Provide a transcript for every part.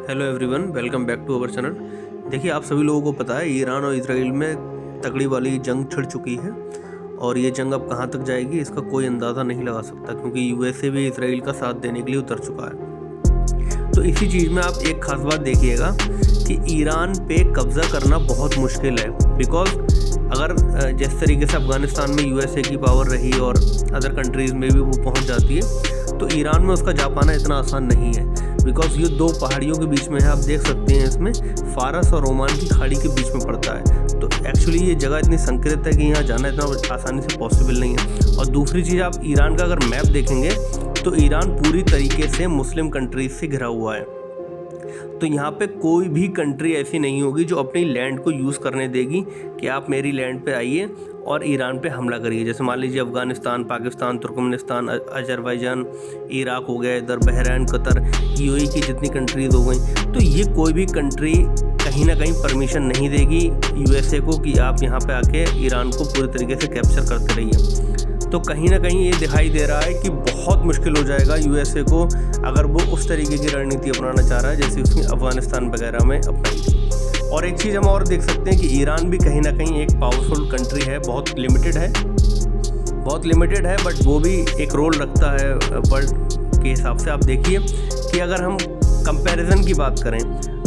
Hello everyone, welcome back to our channel. देखिए, आप सभी लोगों को पता है ईरान और इजराइल में तगड़ी वाली जंग छिड़ चुकी है और ये जंग अब कहाँ तक जाएगी इसका कोई अंदाज़ा नहीं लगा सकता, क्योंकि यूएसए भी इजराइल का साथ देने के लिए उतर चुका है। तो इसी चीज़ में आप एक खास बात देखिएगा कि ईरान पे कब्ज़ा करना बहुत मुश्किल है, बिकॉज अगर जिस तरीके से अफ़गानिस्तान में यूएसए की पावर रही और अदर कंट्रीज़ में भी वो पहुंच जाती है, तो ईरान में उसका जा पाना इतना आसान नहीं है, बिकॉज ये दो पहाड़ियों के बीच में है। आप देख सकते हैं इसमें फारस और ओमान की खाड़ी के बीच में पड़ता है। तो एक्चुअली ये जगह इतनी संकीर्ण है कि यहाँ जाना इतना आसानी से पॉसिबल नहीं है। और दूसरी चीज़, आप ईरान का अगर मैप देखेंगे तो ईरान पूरी तरीके से मुस्लिम कंट्रीज से घिरा हुआ है। तो यहाँ पे कोई भी कंट्री ऐसी नहीं होगी जो अपनी लैंड को यूज़ करने देगी कि आप मेरी लैंड पे आइए और ईरान पे हमला करिए। जैसे मान लीजिए Afghanistan, Pakistan, Turkmenistan, Azerbaijan, Iraq हो गया, इधर बहरीन, कतर, यूएई की जितनी कंट्रीज़ हो गई, तो ये कोई भी कंट्री कहीं ना कहीं परमिशन नहीं देगी यूएसए को कि आप यहाँ पे आके ईरान को पूरी तरीके से कैप्चर करते रहिए। तो कहीं ना कहीं ये दिखाई दे रहा है कि बहुत मुश्किल हो जाएगा यूएसए को अगर वो उस तरीके की रणनीति अपनाना चाह रहा है जैसे उसने अफ़गानिस्तान वगैरह में अपनाई थी। और एक चीज़ हम और देख सकते हैं कि ईरान भी कहीं ना कहीं एक पावरफुल कंट्री है, बहुत लिमिटेड है, बट वो भी एक रोल रखता है वर्ल्ड के हिसाब से। आप देखिए कि अगर हम कंपैरिजन की बात करें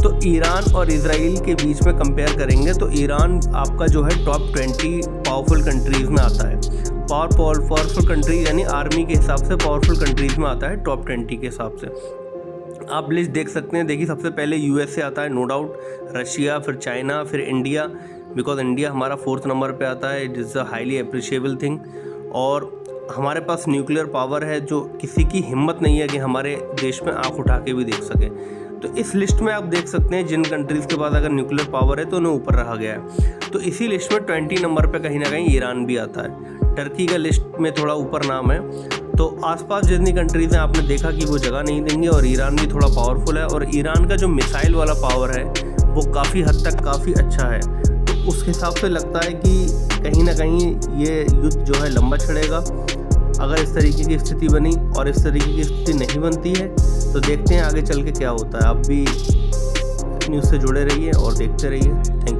तो ईरान और इजराइल के बीच में कंपेयर करेंगे तो ईरान आपका जो है टॉप 20 पावरफुल कंट्रीज़ में आता है। पावरफुल कंट्री यानी आर्मी के हिसाब से पावरफुल कंट्रीज़ में आता है टॉप 20 के हिसाब से। आप लिस्ट देख सकते हैं। देखिए, सबसे पहले यूएसए आता है, नो डाउट, रशिया, फिर चाइना, फिर इंडिया, बिकॉज इंडिया हमारा 4th नंबर पे आता है। It is a highly appreciable thing. और हमारे पास न्यूक्लियर पावर है जो किसी की हिम्मत नहीं है कि हमारे देश में आँख उठा के भी देख सके। तो इस लिस्ट में आप देख सकते हैं जिन कंट्रीज़ के पास अगर न्यूक्लियर पावर है तो उन्हें ऊपर रखा गया है। तो इसी लिस्ट में 20 नंबर पे कहीं ना कहीं ईरान भी आता है। टर्की का लिस्ट में थोड़ा ऊपर नाम है। तो आसपास जितनी कंट्रीज़ हैं आपने देखा कि वो जगह नहीं देंगे, और ईरान भी थोड़ा पावरफुल है। और ईरान का जो मिसाइल वाला पावर है वो काफ़ी हद तक काफ़ी अच्छा है। तो उस हिसाब से लगता है कि कहीं ना कहीं ये युद्ध जो है लंबा छिड़ेगा अगर इस तरीके की स्थिति बनी। और इस तरीके की स्थिति नहीं बनती है तो देखते हैं आगे चल के क्या होता है। आप भी न्यूज़ से जुड़े रहिए और देखते रहिए। Thank you.